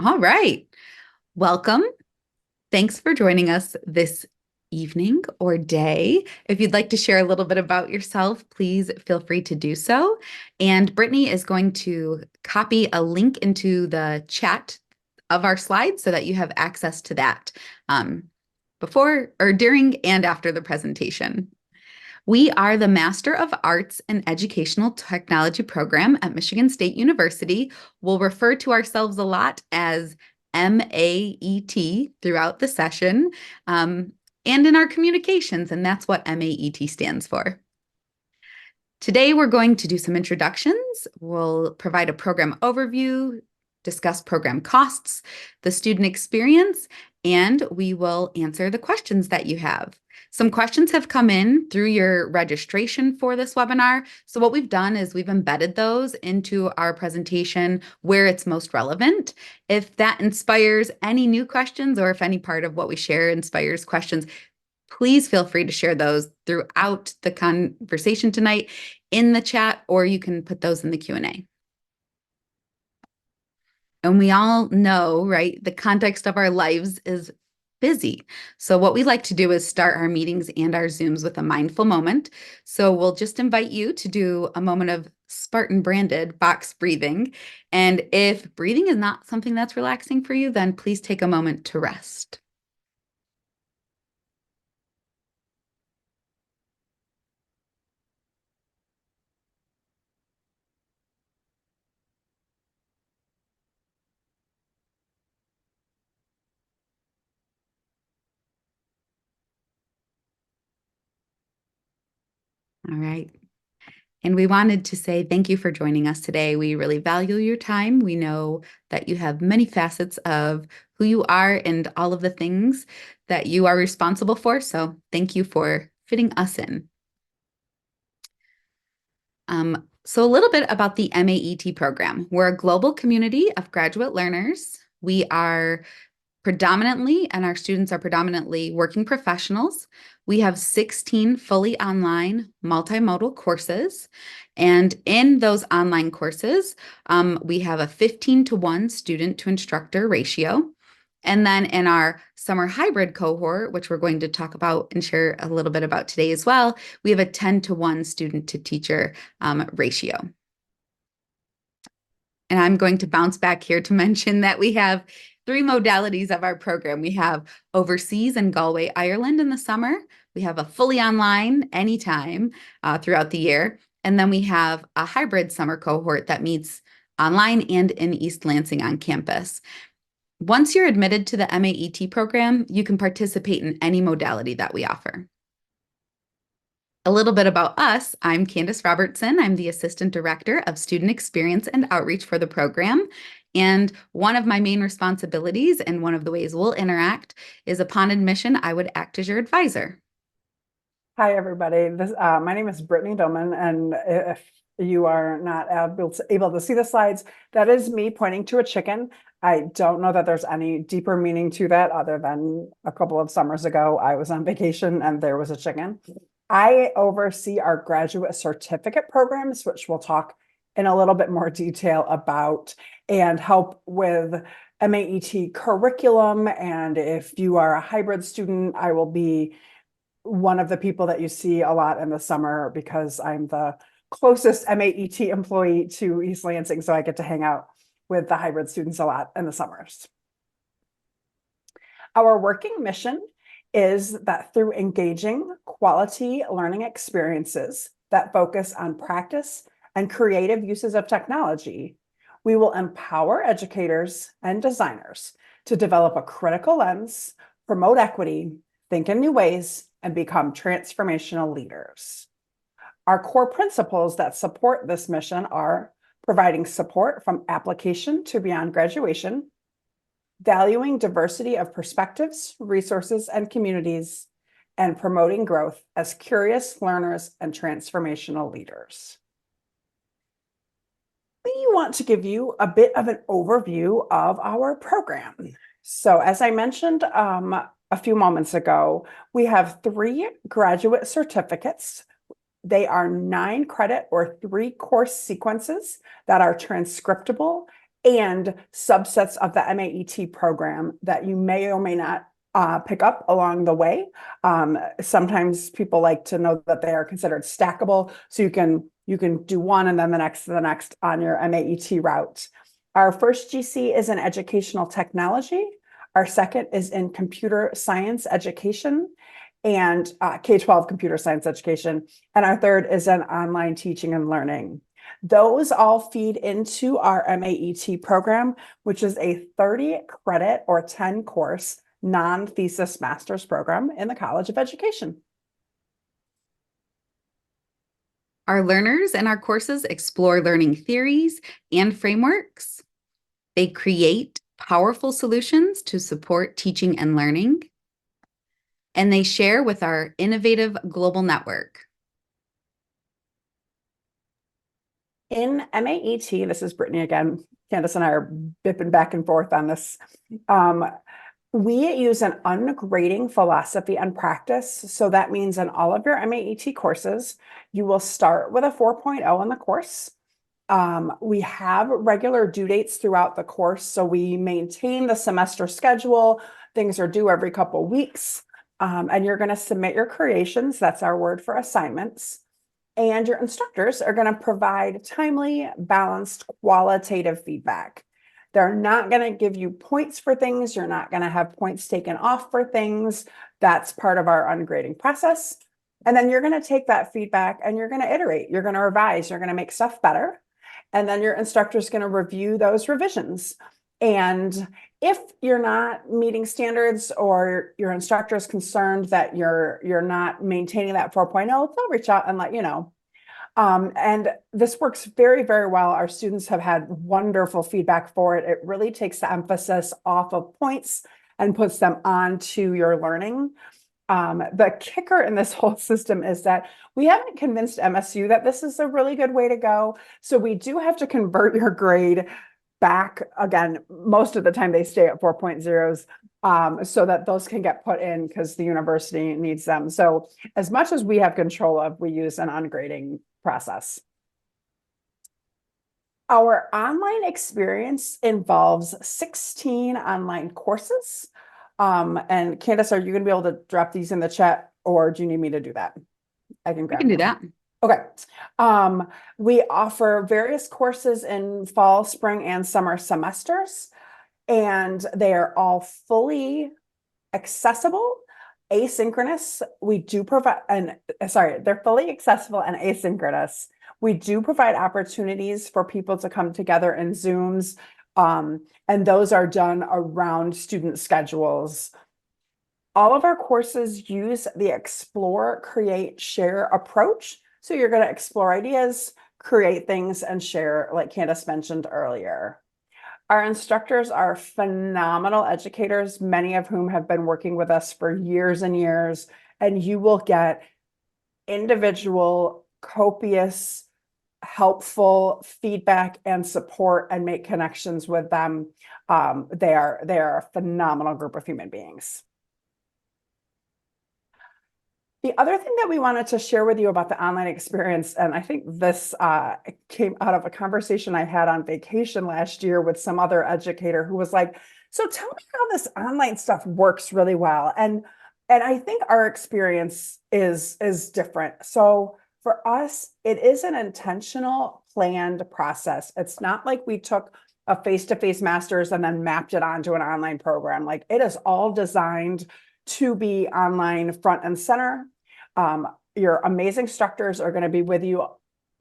All right. Welcome. Thanks for joining us this evening or day. If you'd like to share a little bit about yourself, please feel free to do so. And Brittany is going to copy a link into the chat of our slides so that you have access to that um, before or during and after the presentation. We are the Master of Arts in Educational Technology program at Michigan State University. We'll refer to ourselves a lot as MAET throughout the session and in our communications, and that's what MAET stands for. Today, we're going to do some introductions. We'll provide a program overview, discuss program costs, the student experience, and we will answer the questions that you have. Some questions have come in through your registration for this webinar. So what we've done is we've embedded those into our presentation where it's most relevant. If that inspires any new questions or if any part of what we share inspires questions, please feel free to share those throughout the conversation tonight in the chat, or you can put those in the Q&A. And we all know, right, the context of our lives is busy. So what we like to do is start our meetings and our Zooms with a mindful moment. So we'll just invite you to do a moment of Spartan branded box breathing. And if breathing is not something that's relaxing for you, then please take a moment to rest. All right. And we wanted to say thank you for joining us today. We really value your time. We know that you have many facets of who you are and all of the things that you are responsible for. So thank you for fitting us in. So a little bit about the MAET program. We're a global community of graduate learners. We are predominantly, and our students are predominantly working professionals. We have 16 fully online multimodal courses. And in those online courses, we have a 15-to-1 student to instructor ratio. And then in our summer hybrid cohort, which we're going to talk about and share a little bit about today as well, we have a 10-to-1 student to teacher ratio. And I'm going to bounce back here to mention that we have three modalities of our program. We have overseas in Galway, Ireland in the summer. We have a fully online anytime throughout the year. And then we have a hybrid summer cohort that meets online and in East Lansing on campus. Once you're admitted to the MAET program, you can participate in any modality that we offer. A little bit about us. I'm Candace Robertson. I'm the Assistant Director of Student Experience and Outreach for the program. And one of my main responsibilities and one of the ways we'll interact is upon admission, I would act as your advisor. Hi, everybody. My name is Brittany Doman, and if you are not able to see the slides, that is me pointing to a chicken. I don't know that there's any deeper meaning to that other than a couple of summers ago, I was on vacation and there was a chicken. I oversee our graduate certificate programs, which we'll talk in a little bit more detail about, and help with MAET curriculum. And if you are a hybrid student, I will be one of the people that you see a lot in the summer because I'm the closest MAET employee to East Lansing, so I get to hang out with the hybrid students a lot in the summers. Our working mission is that through engaging quality learning experiences that focus on practice and creative uses of technology, we will empower educators and designers to develop a critical lens, promote equity, think in new ways, and become transformational leaders. Our core principles that support this mission are providing support from application to beyond graduation, valuing diversity of perspectives, resources, and communities, and promoting growth as curious learners and transformational leaders. We want to give you a bit of an overview of our program. So as I mentioned, a few moments ago, we have 3 graduate certificates. They are 9 credit or 3 course sequences that are transcriptable and subsets of the MAET program that you may or may not pick up along the way. Sometimes people like to know that they are considered stackable, so you can do one and then the next on your MAET route. Our first GC is in educational technology. Our second is in computer science education and K-12 computer science education. And our third is in online teaching and learning. Those all feed into our MAET program, which is a 30 credit or 10 course non-thesis master's program in the College of Education. Our learners and our courses explore learning theories and frameworks. They create powerful solutions to support teaching and learning, and they share with our innovative global network. In MAET, this is Brittany again. Candace and I are bipping back and forth on this. We use an ungrading philosophy and practice. So that means in all of your MAET courses, you will start with a 4.0 in the course. We have regular due dates throughout the course. So we maintain the semester schedule. Things are due every couple of weeks. And you're going to submit your creations. That's our word for assignments. And your instructors are going to provide timely, balanced, qualitative feedback. They're not going to give you points for things. You're not going to have points taken off for things. That's part of our ungrading process. And then you're going to take that feedback and you're going to iterate. You're going to revise. You're going to make stuff better. And then your instructor is going to review those revisions. And if you're not meeting standards or your instructor is concerned that you're not maintaining that 4.0, they'll reach out and let you know. And this works very, very well. Our students have had wonderful feedback for it. It really takes the emphasis off of points and puts them onto your learning. The kicker in this whole system is that we haven't convinced MSU that this is a really good way to go. So we do have to convert your grade back. Again, most of the time they stay at 4.0s so that those can get put in because the university needs them. So as much as we have control of, we use an ungrading process. Our online experience involves 16 online courses. And Candace, are you going to be able to drop these in the chat or do you need me to do that? I can We grab can do them. that. Okay. We offer various courses in fall, spring, and summer semesters, and they are all fully accessible, asynchronous. We do provide, they're fully accessible and asynchronous. We do provide opportunities for people to come together in Zooms, and those are done around student schedules. All of our courses use the explore, create, share approach. So you're going to explore ideas, create things, and share, like Candace mentioned earlier. Our instructors are phenomenal educators, many of whom have been working with us for years and years, and you will get individual, copious, helpful feedback and support and make connections with them. They are a phenomenal group of human beings. The other thing that we wanted to share with you about the online experience, and I think this came out of a conversation I had on vacation last year with some other educator who was like, so tell me how this online stuff works really well. And I think our experience is different. So for us, it is an intentional, planned process. It's not like we took a face-to-face master's and then mapped it onto an online program. Like it is all designed to be online front and center. Your amazing instructors are going to be with you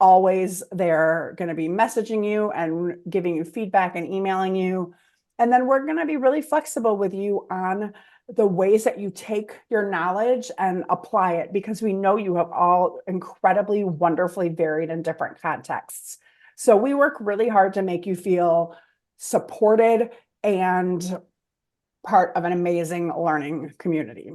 always. They're going to be messaging you and giving you feedback and emailing you. And then we're going to be really flexible with you on the ways that you take your knowledge and apply it, because we know you have all incredibly, wonderfully varied and different contexts. So we work really hard to make you feel supported and part of an amazing learning community.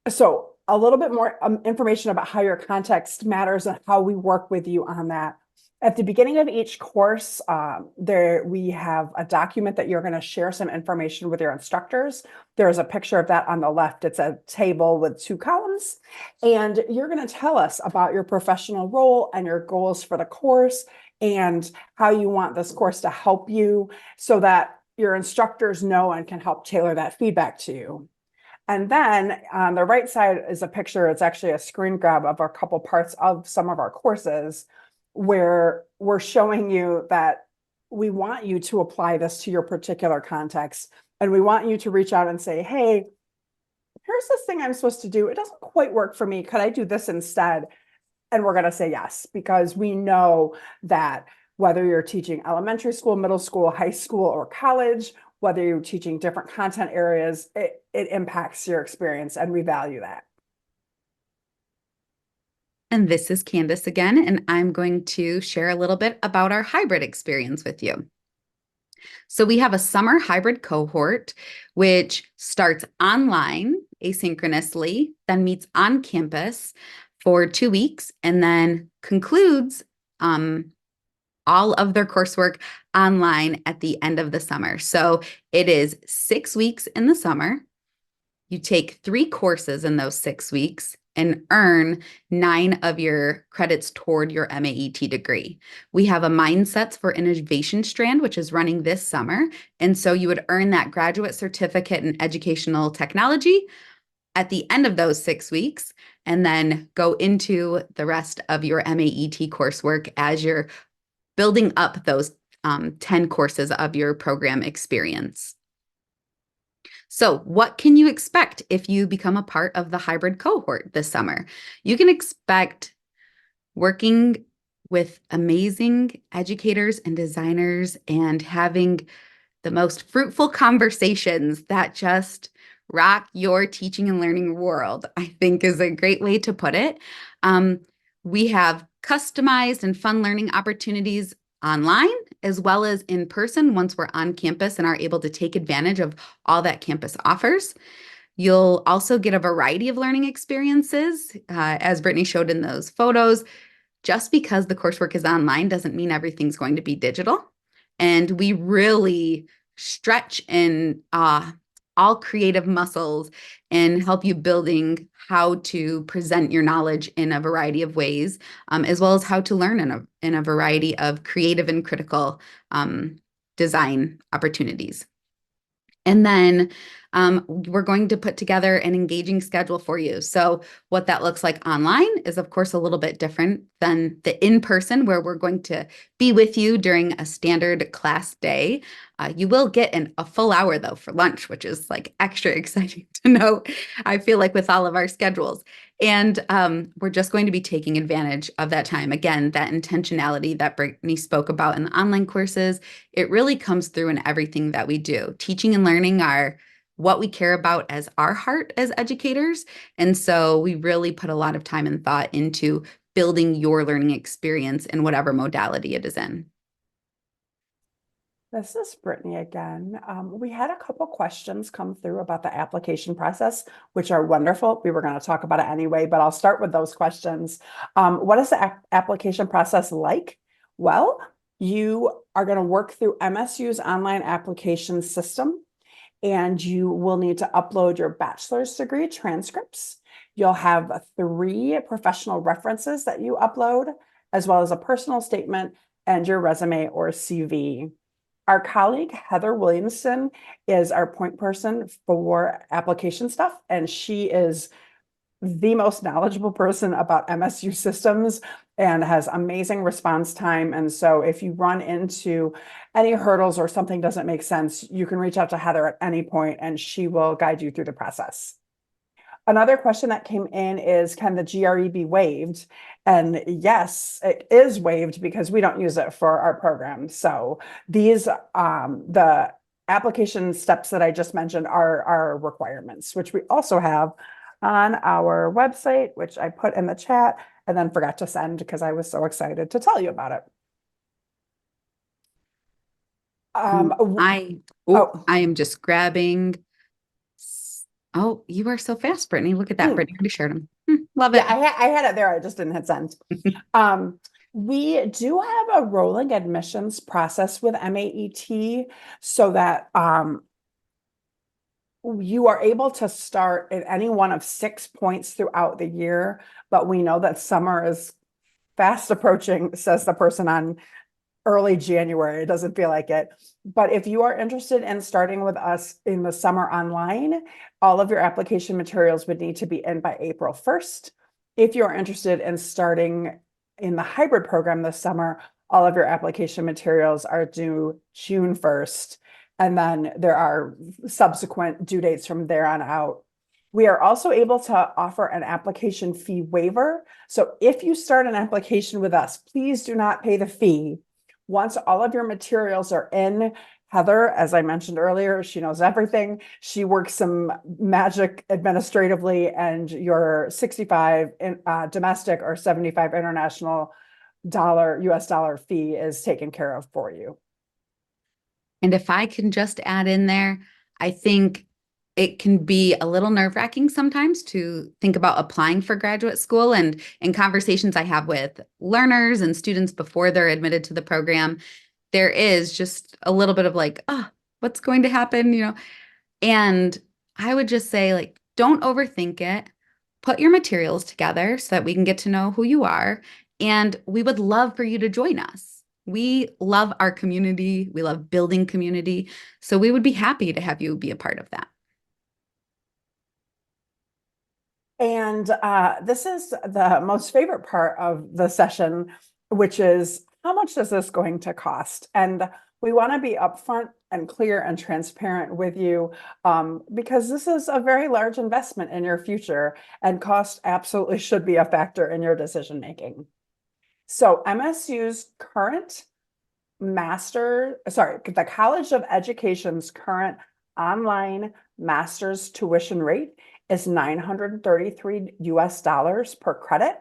So a little bit more information about how your context matters and how we work with you on that. At the beginning of each course, we have a document that you're going to share some information with your instructors. There's a picture of that on the left. It's a table with 2 columns, and you're going to tell us about your professional role and your goals for the course and how you want this course to help you so that your instructors know and can help tailor that feedback to you. And then on the right side is a picture. It's actually a screen grab of a couple parts of some of our courses where we're showing you that we want you to apply this to your particular context. And we want you to reach out and say, hey, here's this thing I'm supposed to do. It doesn't quite work for me. Could I do this instead? And we're going to say yes, because we know that whether you're teaching elementary school, middle school, high school, or college, whether you're teaching different content areas, it impacts your experience, and we value that. And this is Candace again, and I'm going to share a little bit about our hybrid experience with you. So we have a summer hybrid cohort, which starts online asynchronously, then meets on campus for 2 weeks, and then concludes all of their coursework online at the end of the summer. So it is 6 weeks in the summer. You take 3 courses in those 6 weeks and earn 9 of your credits toward your MAET degree. We have a Mindsets for Innovation strand, which is running this summer. And so you would earn that graduate certificate in educational technology at the end of those 6 weeks, and then go into the rest of your MAET coursework as you're building up those 10 courses of your program experience. So, what can you expect if you become a part of the hybrid cohort this summer? You can expect working with amazing educators and designers and having the most fruitful conversations that just rock your teaching and learning world, I think is a great way to put it. We have customized and fun learning opportunities online as well as in person once we're on campus and are able to take advantage of all that campus offers. You'll also get a variety of learning experiences, as Brittany showed in those photos. Just because the coursework is online doesn't mean everything's going to be digital. And we really stretch and all creative muscles and help you building how to present your knowledge in a variety of ways, as well as how to learn in a variety of creative and critical design opportunities. And then we're going to put together an engaging schedule for you. So what that looks like online is, of course, a little bit different than the in-person where we're going to be with you during a standard class day. You will get a full hour, though, for lunch, which is like extra exciting to know, I feel like, with all of our schedules. And we're just going to be taking advantage of that time. Again, that intentionality that Brittany spoke about in the online courses, it really comes through in everything that we do. Teaching and learning are what we care about as our heart as educators. And so we really put a lot of time and thought into building your learning experience in whatever modality it is in. This is Brittany again. We had a couple questions come through about the application process, which are wonderful. We were going to talk about it anyway, but I'll start with those questions. What is the application process like? Well, you are going to work through MSU's online application system, and you will need to upload your bachelor's degree transcripts. You'll have 3 professional references that you upload, as well as a personal statement and your resume or CV. Our colleague, Heather Williamson, is our point person for application stuff, and she is the most knowledgeable person about MSU systems and has amazing response time. And so if you run into any hurdles or something doesn't make sense, you can reach out to Heather at any point and she will guide you through the process. Another question that came in is, can the GRE be waived? And yes, it is waived because we don't use it for our program. So these, the application steps that I just mentioned are our requirements, which we also have on our website, which I put in the chat and then forgot to send because I was so excited to tell you about it. I Oh, I am just grabbing. Oh, you are so fast, Brittany. Look at that. Brittany already shared them. Love yeah, it. I had it there. I just didn't hit send. We do have a rolling admissions process with MAET so that you are able to start at any one of 6 points throughout the year, but we know that summer is fast approaching, says the person on early January. It doesn't feel like it. But if you are interested in starting with us in the summer online, all of your application materials would need to be in by April 1st. If you're interested in starting in the hybrid program this summer, all of your application materials are due June 1st. And then there are subsequent due dates from there on out. We are also able to offer an application fee waiver. So if you start an application with us, please do not pay the fee. Once all of your materials are in, Heather, as I mentioned earlier, she knows everything. She works some magic administratively, and your 65 domestic or 75 international US dollar fee is taken care of for you. And if I can just add in there, I think it can be a little nerve-wracking sometimes to think about applying for graduate school. And in conversations I have with learners and students before they're admitted to the program, there is just a little bit of like, oh, what's going to happen? And I would just say, like, don't overthink it. Put your materials together so that we can get to know who you are. And we would love for you to join us. We love our community. We love building community. So we would be happy to have you be a part of that. And this is the most favorite part of the session, which is how much is this going to cost? And we want to be upfront and clear and transparent with you because this is a very large investment in your future, and cost absolutely should be a factor in your decision making. So MSU's current the College of Education's current online master's tuition rate is $933 US per credit.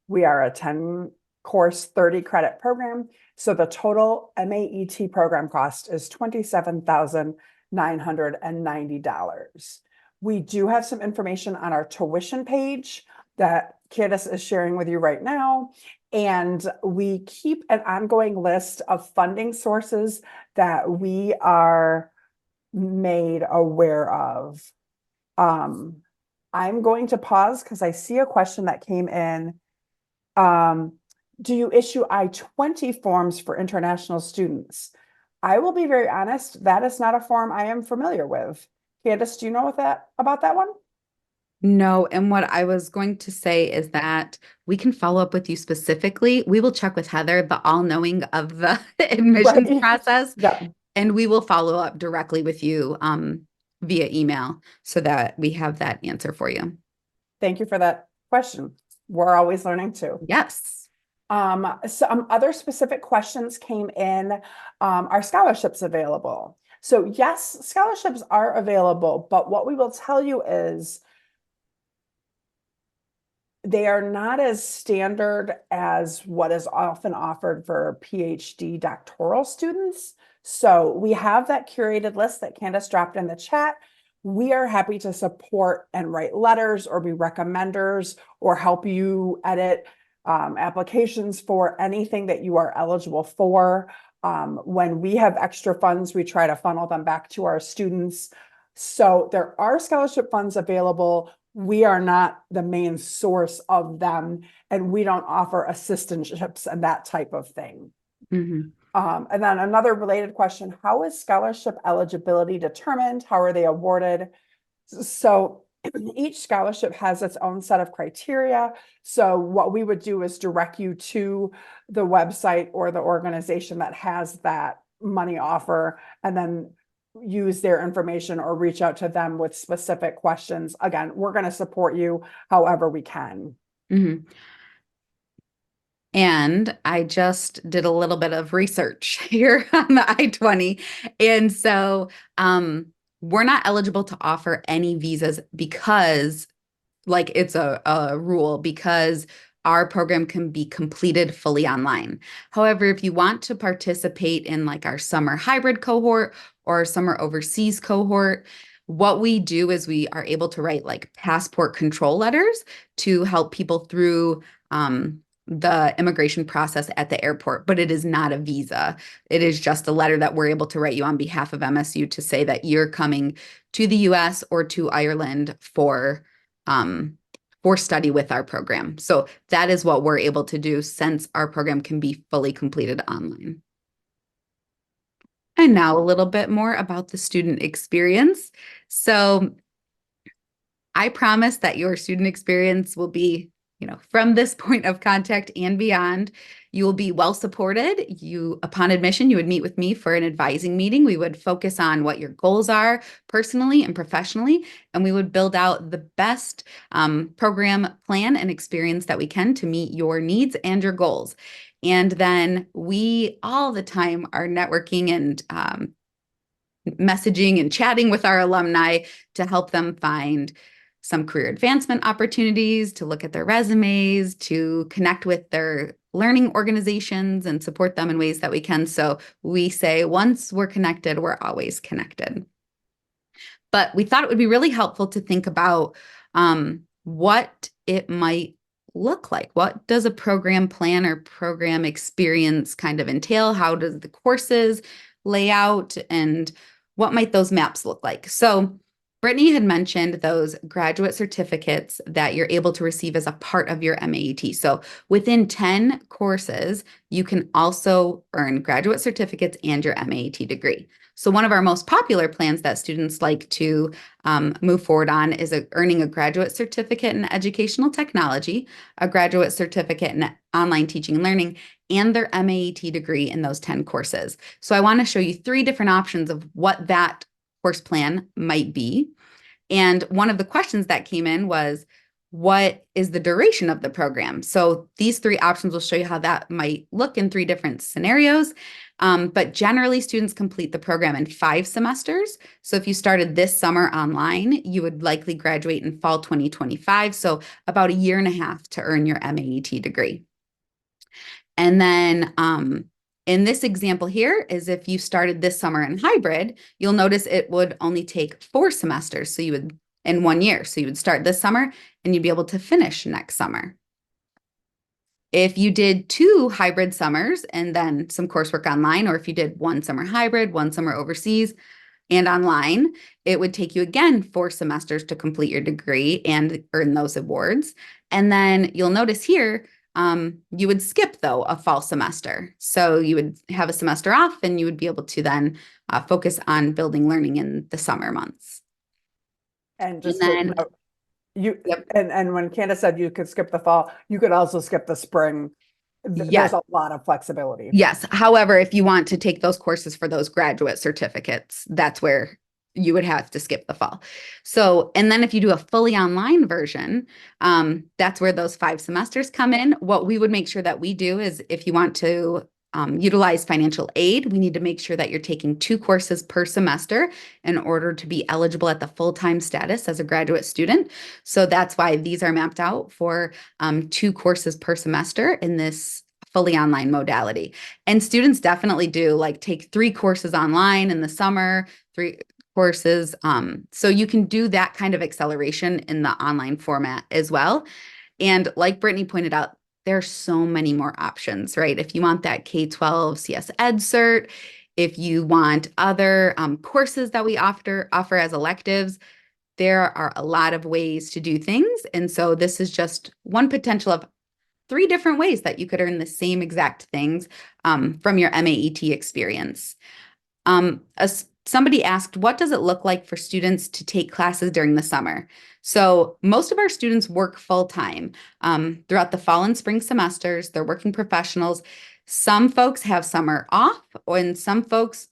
We are a 10 course, 30 credit program. So the total MAET program cost is $27,990. We do have some information on our tuition page that Candace is sharing with you right now. And we keep an ongoing list of funding sources that we are made aware of. I'm going to pause because I see a question that came in. Do you issue I-20 forms for international students? I will be very honest, that is not a form I am familiar with. Candace, do you know about that one? No, and what I was going to say is that we can follow up with you specifically. We will check with Heather, the all-knowing of the admissions Right. process, Yeah. and we will follow up directly with you via email so that we have that answer for you. Thank you for that question. We're always learning too. Yes. Some other specific questions came in. Are scholarships available? So yes, scholarships are available, but what we will tell you is they are not as standard as what is often offered for PhD doctoral students. So we have that curated list that Candace dropped in the chat. We are happy to support and write letters or be recommenders or help you edit applications for anything that you are eligible for. When we have extra funds, we try to funnel them back to our students. So there are scholarship funds available. We are not the main source of them, and we don't offer assistantships and that type of thing. Mhm. And then another related question, how is scholarship eligibility determined? How are they awarded? So each scholarship has its own set of criteria. So what we would do is direct you to the website or the organization that has that money offer, and then use their information or reach out to them with specific questions. Again, we're going to support you however we can. Mhm. And I just did a little bit of research here on the I-20. And so we're not eligible to offer any visas because like it's a rule because our program can be completed fully online. However, if you want to participate in like our summer hybrid cohort or summer overseas cohort, what we do is we are able to write like passport control letters to help people through the immigration process at the airport, but it is not a visa. It is just a letter that we're able to write you on behalf of MSU to say that you're coming to the US or to Ireland for study with our program. So that is what we're able to do since our program can be fully completed online. And now a little bit more about the student experience. So I promise that your student experience will be, from this point of contact and beyond, you will be well supported. Upon admission, you would meet with me for an advising meeting. We would focus on what your goals are personally and professionally, and we would build out the best program plan and experience that we can to meet your needs and your goals. And then we all the time are networking and messaging and chatting with our alumni to help them find some career advancement opportunities, to look at their resumes, to connect with their learning organizations and support them in ways that we can. So we say once we're connected, we're always connected. But we thought it would be really helpful to think about what it might look like. What does a program plan or program experience kind of entail? How does the courses lay out, and what might those maps look like? So Brittany had mentioned those graduate certificates that you're able to receive as a part of your MAET. So within 10 courses, you can also earn graduate certificates and your MAET degree. So one of our most popular plans that students like to move forward on is earning a graduate certificate in educational technology, a graduate certificate in online teaching and learning, and their MAET degree in those 10 courses. So I want to show you 3 different options of what that course plan might be. And one of the questions that came in was, what is the duration of the program? So these 3 options will show you how that might look in 3 different scenarios. But generally, students complete the program in 5 semesters. So if you started this summer online, you would likely graduate in fall 2025. So about a year and a half to earn your MAET degree. And then in this example here is if you started this summer in hybrid, you'll notice it would only take 4 semesters. So you would, in 1 year. So you would start this summer and you'd be able to finish next summer. If you did 2 hybrid summers and then some coursework online, or if you did 1 summer hybrid, 1 summer overseas and online, it would take you again 4 semesters to complete your degree and earn those awards. And then you'll notice here, you would skip though a fall semester. So you would have a semester off and you would be able to then focus on building learning in the summer months. And And just to then, note, you, yep, and when Candace said you could skip the fall, you could also skip the spring. There's yes. a lot of flexibility. Yes. However, if you want to take those courses for those graduate certificates, that's where you would have to skip the fall. So, and then if you do a fully online version, that's where those 5 semesters come in. What we would make sure that we do is if you want to utilize financial aid, we need to make sure that you're taking 2 courses per semester in order to be eligible at the full-time status as a graduate student. So that's why these are mapped out for 2 courses per semester in this fully online modality. And students definitely do like take 3 courses online in the summer, 3 courses. So you can do that kind of acceleration in the online format as well. And like Brittany pointed out, there are so many more options, right? If you want that K-12 CS Ed cert, if you want other courses that we offer as electives, there are a lot of ways to do things. And so this is just one potential of 3 different ways that you could earn the same exact things from your MAET experience. Somebody asked, what does it look like for students to take classes during the summer? So most of our students work full-time throughout the fall and spring semesters. They're working professionals. Some folks have summer off, and some folks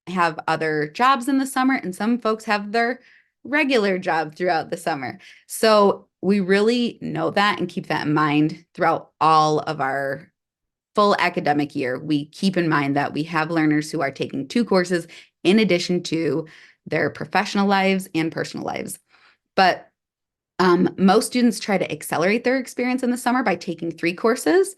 have other jobs in the summer, and some folks have their regular job throughout the summer. So we really know that and keep that in mind throughout all of our full academic year. We keep in mind that we have learners who are taking 2 courses in addition to their professional lives and personal lives. But most students try to accelerate their experience in the summer by taking 3 courses.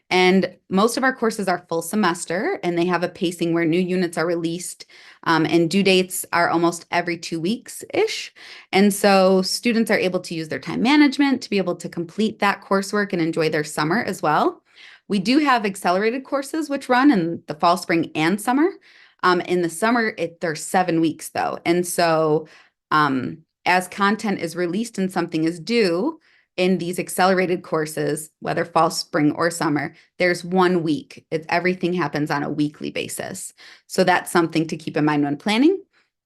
And most of our courses are full semester, and they have a pacing where new units are released and due dates are almost every 2 weeks-ish. And so students are able to use their time management to be able to complete that coursework and enjoy their summer as well. We do have accelerated courses which run in the fall, spring, and summer. In the summer, they're 7 weeks though. And so as content is released and something is due, in these accelerated courses, whether fall, spring, or summer, there's 1 week. Everything happens on a weekly basis. So that's something to keep in mind when planning.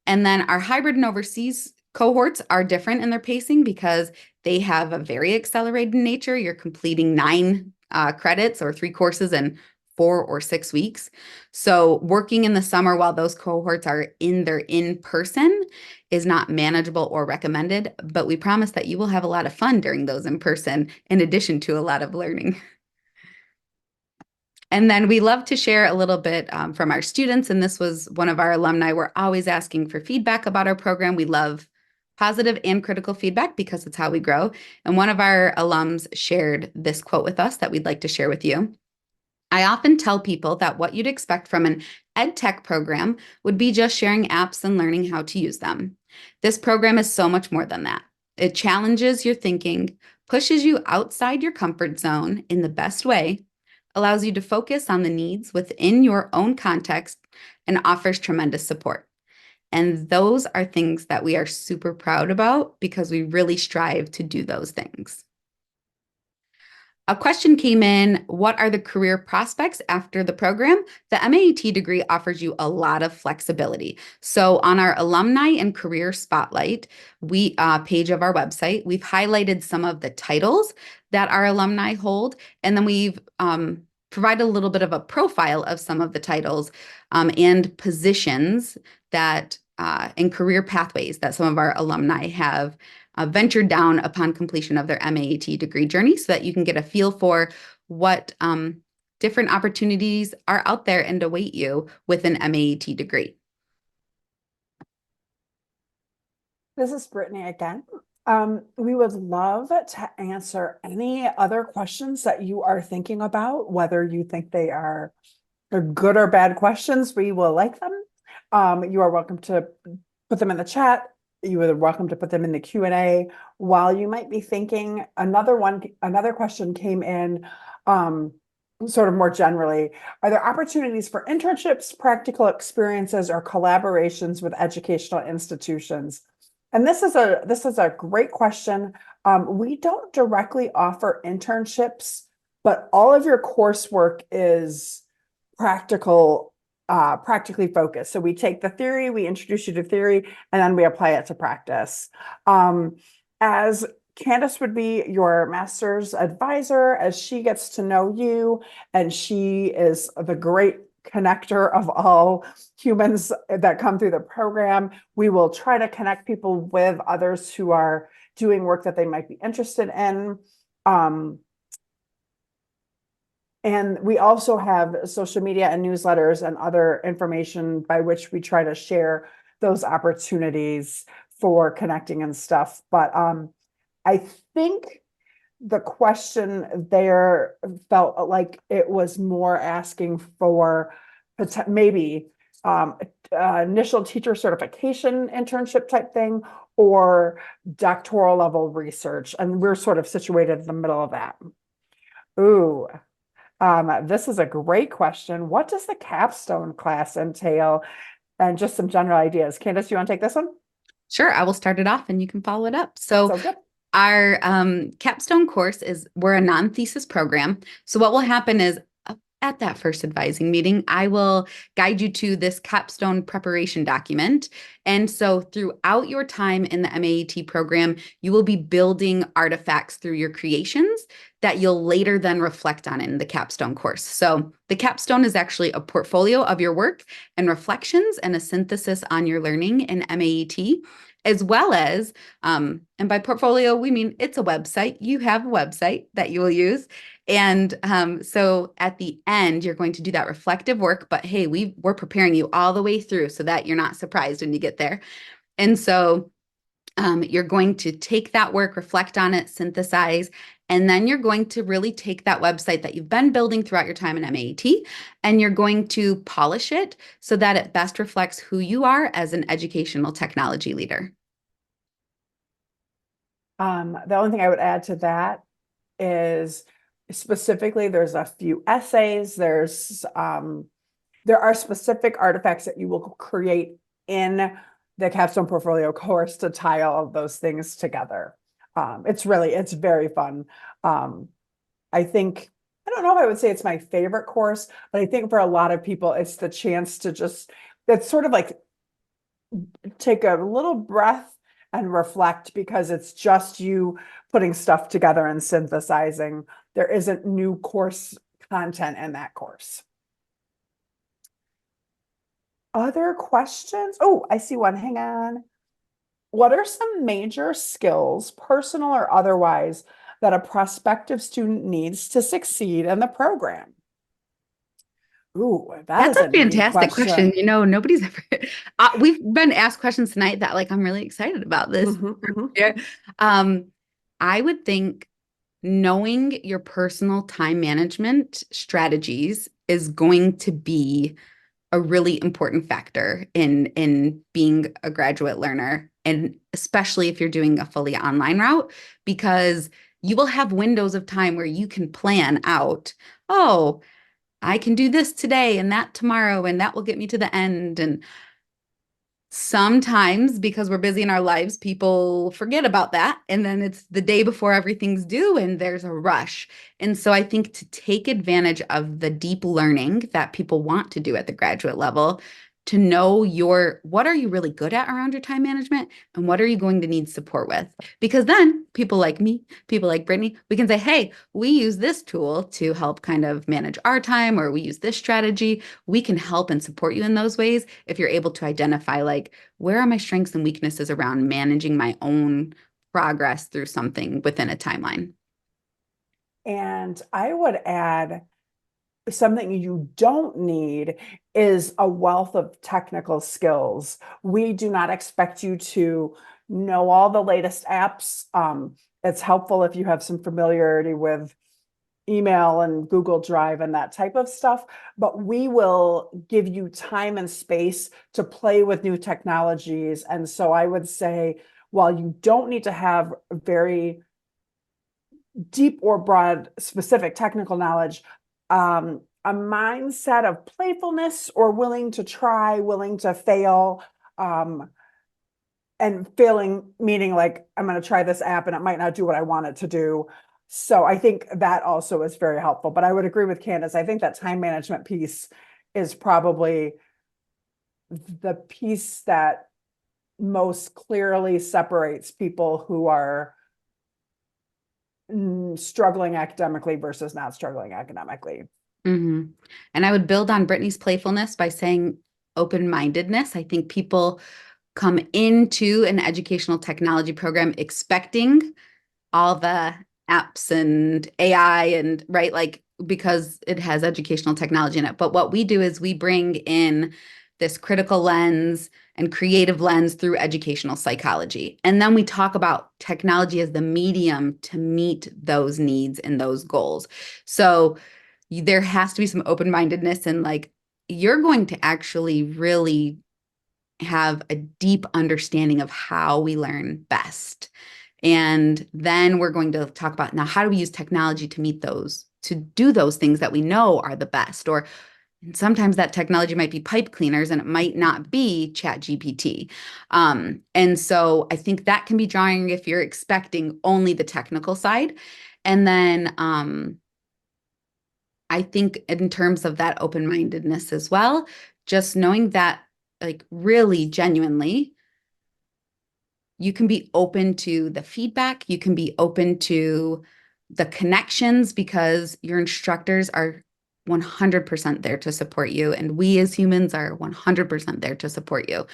And then our hybrid and overseas cohorts are different in their pacing because they have a very accelerated nature. You're completing 9 credits or 3 courses in 4 or 6 weeks. So working in the summer while those cohorts are in person is not manageable or recommended, but we promise that you will have a lot of fun during those in person, in addition to a lot of learning. And then we love to share a little bit from our students, and this was one of our alumni. We're always asking for feedback about our program. We love positive and critical feedback because it's how we grow. And one of our alums shared this quote with us that we'd like to share with you. I often tell people that what you'd expect from an ed tech program would be just sharing apps and learning how to use them. This program is so much more than that. It challenges your thinking, pushes you outside your comfort zone in the best way, allows you to focus on the needs within your own context, and offers tremendous support. And those are things that we are super proud about because we really strive to do those things. A question came in, what are the career prospects after the program? The MAET degree offers you a lot of flexibility. So on our alumni and career spotlight page of our website, we've highlighted some of the titles that our alumni hold, and then we've provided a little bit of a profile of some of the titles and positions that and career pathways that some of our alumni have ventured down upon completion of their MAET degree journey so that you can get a feel for what different opportunities are out there and await you with an MAET degree. This is Brittany again. We would love to answer any other questions that you are thinking about, whether you think they are good or bad questions. We will like them. You are welcome to put them in the chat. You are welcome to put them in the Q&A. While you might be thinking, another question came in, sort of more generally. Are there opportunities for internships, practical experiences, or collaborations with educational institutions? And this is a great question. We don't directly offer internships, but all of your coursework is practically focused. So we take the theory, we introduce you to theory, and then we apply it to practice. As Candace would be your master's advisor, as she gets to know you, and she is the great connector of all humans that come through the program. We will try to connect people with others who are doing work that they might be interested in. And we also have social media and newsletters and other information by which we try to share those opportunities for connecting and stuff. But I think the question there felt like it was more asking for maybe initial teacher certification internship type thing or doctoral level research. And we're sort of situated in the middle of that. Ooh, this is a great question. What does the capstone class entail? And just some general ideas. Candace, you want to take this one? Sure, I will start it off and you can follow it up. So Sounds good. our capstone course we're a non-thesis program. So what will happen is at that first advising meeting, I will guide you to this capstone preparation document. And so throughout your time in the MAET program, you will be building artifacts through your creations that you'll later then reflect on in the capstone course. So the capstone is actually a portfolio of your work and reflections and a synthesis on your learning in MAET, as well as, and by portfolio, we mean it's a website. You have a website that you will use. And so at the end, you're going to do that reflective work, but hey, we're preparing you all the way through so that you're not surprised when you get there. And so you're going to take that work, reflect on it, synthesize, and then you're going to really take that website that you've been building throughout your time in MAET, and you're going to polish it so that it best reflects who you are as an educational technology leader. The only thing I would add to that is specifically there's a few essays, there are specific artifacts that you will create in the capstone portfolio course to tie all of those things together. It's very fun. Um, I think, I don't know if I would say it's my favorite course, but I think for a lot of people, it's the chance to just, it's sort of like take a little breath and reflect because it's just you putting stuff together and synthesizing. There isn't new course content in that course. Other questions? Oh, I see one. Hang on. What are some major skills, personal or otherwise, that a prospective student needs to succeed in the program? Ooh, that That's is a a neat fantastic question. question. Nobody's ever, we've been asked questions tonight that like I'm really excited about this. Mhm. Yeah. Um, I would think knowing your personal time management strategies is going to be a really important factor in being a graduate learner, and especially if you're doing a fully online route, because you will have windows of time where you can plan out, oh, I can do this today and that tomorrow, and that will get me to the end. And sometimes, because we're busy in our lives, people forget about that. And then it's the day before everything's due and there's a rush. And so I think to take advantage of the deep learning that people want to do at the graduate level, to know what are you really good at around your time management and what are you going to need support with? Because then people like me, people like Brittany, we can say, hey, we use this tool to help kind of manage our time, or we use this strategy. We can help and support you in those ways if you're able to identify, like, where are my strengths and weaknesses around managing my own progress through something within a timeline. And I would add something you don't need is a wealth of technical skills. We do not expect you to know all the latest apps. It's helpful if you have some familiarity with email and Google Drive and that type of stuff, but we will give you time and space to play with new technologies. And so I would say, while you don't need to have very deep or broad specific technical knowledge, a mindset of playfulness or willing to try, willing to fail, and failing meaning like I'm going to try this app and it might not do what I want it to do. So I think that also is very helpful. But I would agree with Candace. I think that time management piece is probably the piece that most clearly separates people who are struggling academically versus not struggling academically. Hmm. And I would build on Brittany's playfulness by saying open-mindedness. I think people come into an educational technology program expecting all the apps and AI and right, like because it has educational technology in it. But what we do is we bring in this critical lens and creative lens through educational psychology. And then we talk about technology as the medium to meet those needs and those goals. So there has to be some open-mindedness, and like you're going to actually really have a deep understanding of how we learn best. And then we're going to talk about now, how do we use technology to meet those, to do those things that we know are the best? Or sometimes that technology might be pipe cleaners and it might not be Chat GPT. And so I think that can be jarring if you're expecting only the technical side. And then I think in terms of that open-mindedness as well, just knowing that, like, really genuinely, you can be open to the feedback, you can be open to the connections, because your instructors are 100% there to support you, and we as humans are 100% there to support you.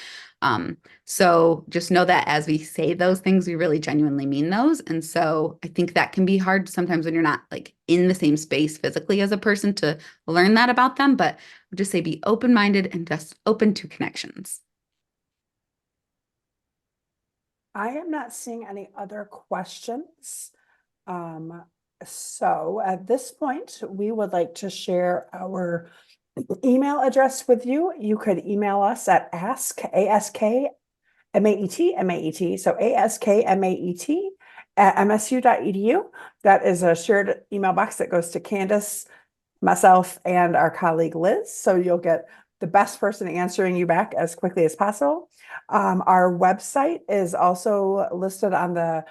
So just know that as we say those things, we really genuinely mean those. And so I think that can be hard sometimes when you're not like in the same space physically as a person to learn that about them. But just say be open-minded and just open to connections. I am not seeing any other questions. Um, so at this point, we would like to share our email address with you. You could email us at ASKMAET, so ASKMAET at msu.edu. That is a shared email box that goes to Candace, myself, and our colleague Liz. So you'll get the best person answering you back as quickly as possible. Our website is also listed on the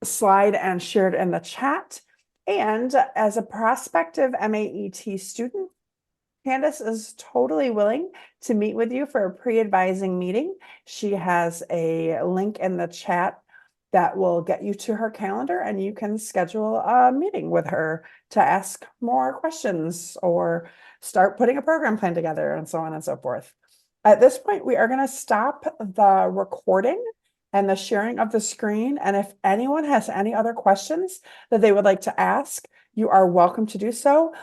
slide and shared in the chat. And as a prospective MAET student, Candace is totally willing to meet with you for a pre-advising meeting. She has a link in the chat that will get you to her calendar, and you can schedule a meeting with her to ask more questions or start putting a program plan together and so on and so forth. At this point, we are going to stop the recording and the sharing of the screen. And if anyone has any other questions that they would like to ask, you are welcome to do so.